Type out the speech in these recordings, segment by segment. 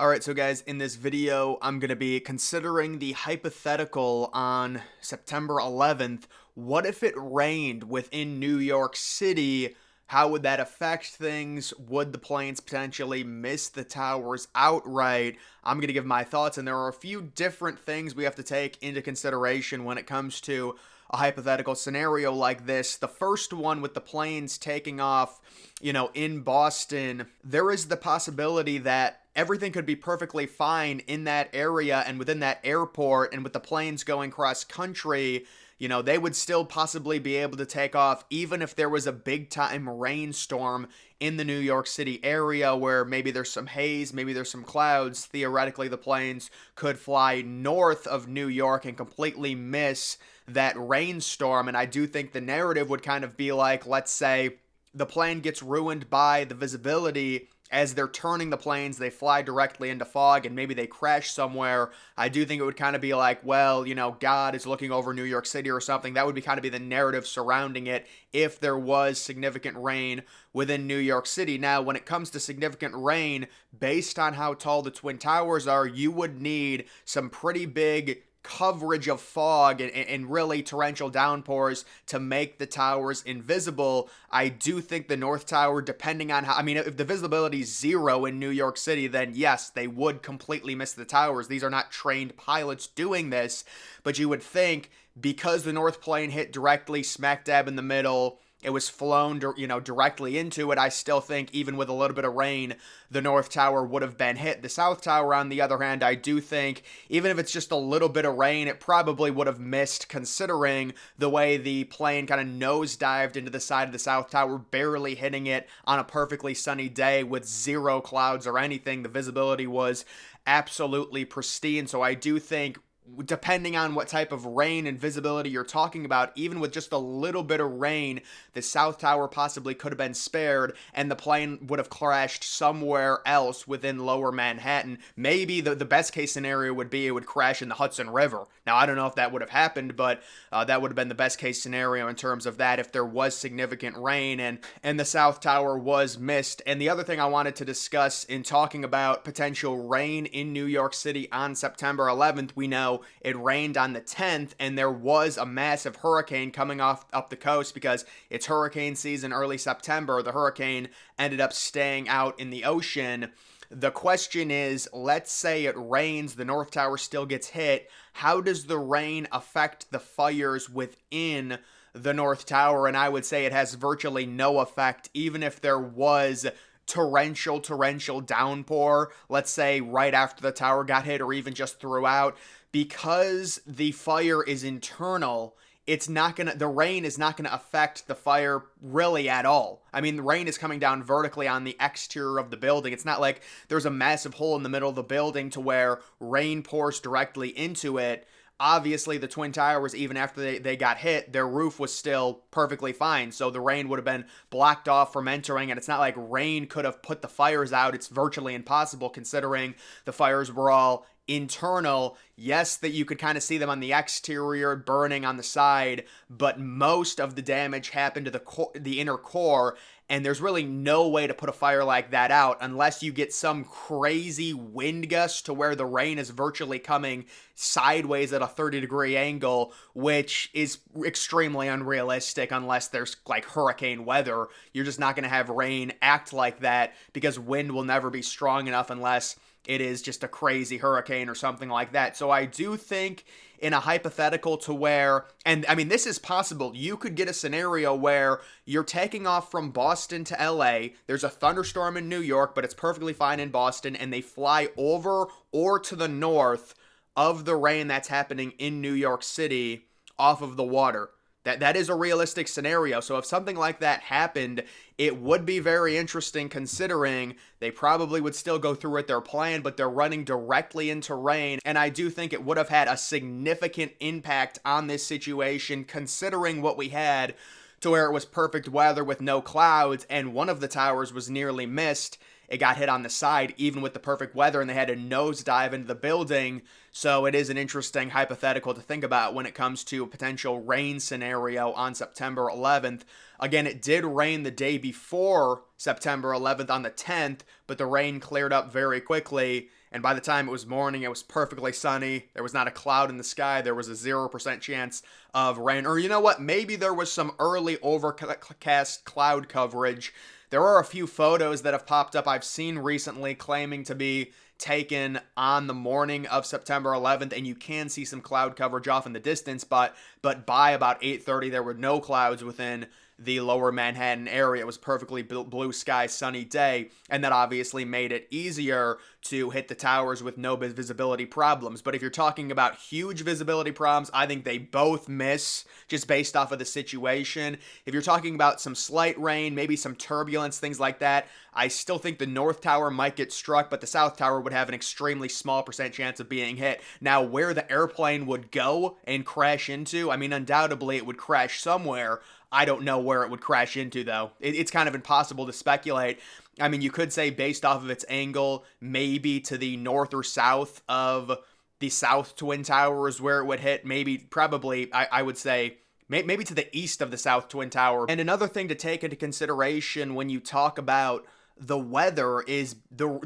Alright, so guys, in this video, I'm going to be considering the hypothetical on September 11th. What if it rained within New York City? How would that affect things? Would the planes potentially miss the towers outright? I'm going to give my thoughts, and there are a few different things we have to take into consideration when it comes to a hypothetical scenario like this. The first one with the planes taking off, in Boston, there is the possibility that everything could be perfectly fine in that area and within that airport, and with the planes going cross country, they would still possibly be able to take off even if there was a big time rainstorm in the New York City area where maybe there's some haze, maybe there's some clouds. Theoretically, the planes could fly north of New York and completely miss that rainstorm. And I do think the narrative would kind of be like, let's say the plane gets ruined by the visibility. As they're turning the planes, they fly directly into fog and maybe they crash somewhere. I do think it would kind of be like, well, God is looking over New York City or something. That would be kind of be the narrative surrounding it if there was significant rain within New York City. Now, when it comes to significant rain, based on how tall the Twin Towers are, you would need some pretty big coverage of fog and really torrential downpours to make the towers invisible. I do think the North Tower, depending on how, if the visibility is zero in New York City, then yes, they would completely miss the towers. These are not trained pilots doing this, but you would think because the North Plane hit directly smack dab in the middle, it was flown, directly into it. I still think even with a little bit of rain, the North Tower would have been hit. The South Tower, on the other hand, I do think even if it's just a little bit of rain, it probably would have missed, considering the way the plane kind of nosedived into the side of the South Tower, barely hitting it on a perfectly sunny day with zero clouds or anything. The visibility was absolutely pristine. So I do think, depending on what type of rain and visibility you're talking about, even with just a little bit of rain, the South Tower possibly could have been spared and the plane would have crashed somewhere else within lower Manhattan. Maybe the best case scenario would be it would crash in the Hudson River. Now, I don't know if that would have happened, but that would have been the best case scenario in terms of that if there was significant rain and the South Tower was missed. And the other thing I wanted to discuss in talking about potential rain in New York City on September 11th, we know it rained on the 10th, and there was a massive hurricane coming up the coast because it's hurricane season early September. The hurricane ended up staying out in the ocean. The question is, let's say it rains, the North Tower still gets hit. How does the rain affect the fires within the North Tower? And I would say it has virtually no effect, even if there was torrential downpour, let's say right after the tower got hit or even just throughout. Because the fire is internal, the rain is not gonna affect the fire really at all. The rain is coming down vertically on the exterior of the building. It's not like there's a massive hole in the middle of the building to where rain pours directly into it. Obviously, the Twin Towers, even after they got hit, their roof was still perfectly fine. So the rain would have been blocked off from entering, and it's not like rain could have put the fires out. It's virtually impossible considering the fires were all internal. Yes, that you could kind of see them on the exterior burning on the side, but most of the damage happened to the inner core, and there's really no way to put a fire like that out unless you get some crazy wind gust to where the rain is virtually coming sideways at a 30-degree angle, which is extremely unrealistic unless there's like hurricane weather. You're just not going to have rain act like that because wind will never be strong enough unless it is just a crazy hurricane or something like that. So I do think in a hypothetical to where, and this is possible, you could get a scenario where you're taking off from Boston to LA, there's a thunderstorm in New York, but it's perfectly fine in Boston, and they fly over or to the north of the rain that's happening in New York City off of the water. That is a realistic scenario. So if something like that happened, it would be very interesting considering they probably would still go through with their plan, but they're running directly into rain. And I do think it would have had a significant impact on this situation considering what we had to where it was perfect weather with no clouds and one of the towers was nearly missed. it got hit on the side, even with the perfect weather, and they had to nosedive into the building. So it is an interesting hypothetical to think about when it comes to a potential rain scenario on September 11th. Again, it did rain the day before September 11th on the 10th, but the rain cleared up very quickly. And by the time it was morning, it was perfectly sunny. There was not a cloud in the sky. There was a 0% chance of rain. Or you know what? Maybe there was some early overcast cloud coverage. There are a few photos that have popped up I've seen recently claiming to be taken on the morning of September 11th, and you can see some cloud coverage off in the distance, but by about 8:30 there were no clouds within the lower Manhattan area. It was perfectly blue sky, sunny day, and that obviously made it easier to hit the towers with no visibility problems. But if you're talking about huge visibility problems, I think they both miss just based off of the situation. If you're talking about some slight rain, maybe some turbulence, things like that, I still think the North Tower might get struck, but the South Tower would have an extremely small percent chance of being hit. Now, where the airplane would go and crash into, I mean, undoubtedly it would crash somewhere. I don't know where it would crash into, though. It's kind of impossible to speculate. I mean, you could say based off of its angle, maybe to the north or south of the South Twin Towers where it would hit. Maybe, probably, I would say maybe to the east of the South Twin Tower. And another thing to take into consideration when you talk about the weather is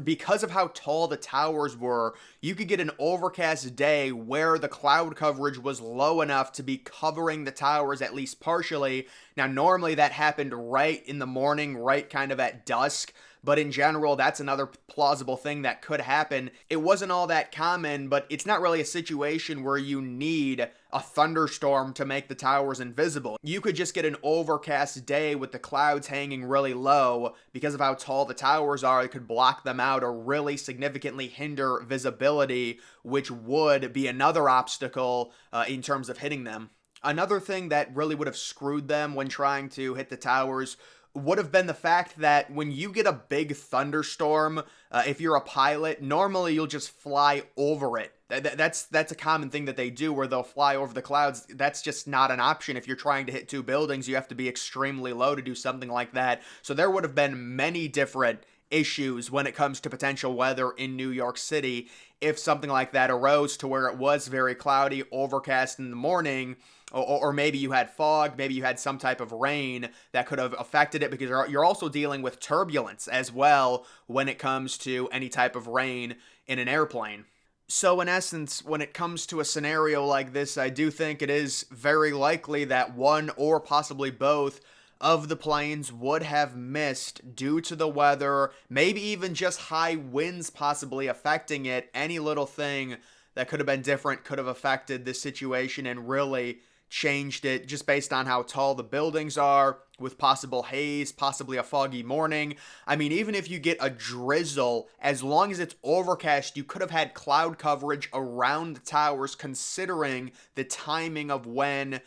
because of how tall the towers were, you could get an overcast day where the cloud coverage was low enough to be covering the towers at least partially. Now, normally that happened right in the morning, right kind of at dusk. But in general, that's another plausible thing that could happen. It wasn't all that common, but it's not really a situation where you need a thunderstorm to make the towers invisible. You could just get an overcast day with the clouds hanging really low. Because of how tall the towers are, it could block them out or really significantly hinder visibility, which would be another obstacle in terms of hitting them. Another thing that really would have screwed them when trying to hit the towers would have been the fact that when you get a big thunderstorm, if you're a pilot, normally you'll just fly over it. That's a common thing that they do where they'll fly over the clouds. That's just not an option. If you're trying to hit two buildings, you have to be extremely low to do something like that. So there would have been many different issues when it comes to potential weather in New York City if something like that arose to where it was very cloudy, overcast in the morning, or maybe you had fog, maybe you had some type of rain that could have affected it, because you're also dealing with turbulence as well when it comes to any type of rain in an airplane. So in essence, when it comes to a scenario like this, I do think it is very likely that one or possibly both of the planes would have missed due to the weather, maybe even just high winds possibly affecting it. Any little thing that could have been different could have affected this situation and really changed it just based on how tall the buildings are, with possible haze, possibly a foggy morning. I mean, even if you get a drizzle, as long as it's overcast, you could have had cloud coverage around the towers considering the timing of when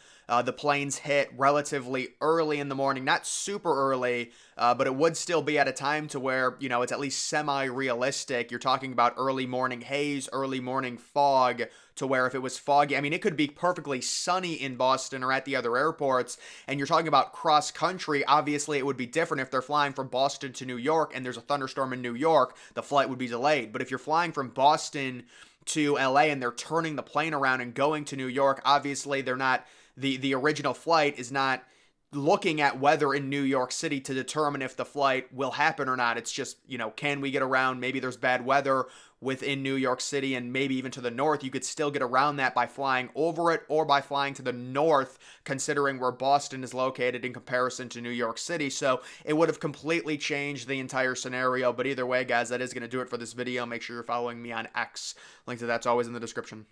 the planes hit relatively early in the morning. Not super early, but it would still be at a time to where, you know, it's at least semi-realistic. You're talking about early morning haze, early morning fog, to where if it was foggy, I mean, it could be perfectly sunny in Boston or at the other airports, and you're talking about cross country. Obviously, it would be different if they're flying from Boston to New York and there's a thunderstorm in New York, the flight would be delayed. But if you're flying from Boston to LA and they're turning the plane around and going to New York, obviously they're not, the original flight is not looking at weather in New York City to determine if the flight will happen or not. It's just, you know, can we get around? Maybe there's bad weather within New York City and maybe even to the north. You could still get around that by flying over it or by flying to the north, considering where Boston is located in comparison to New York City. So it would have completely changed the entire scenario. But either way, guys, that is going to do it for this video. Make sure you're following me on X. Link to that's always in the description.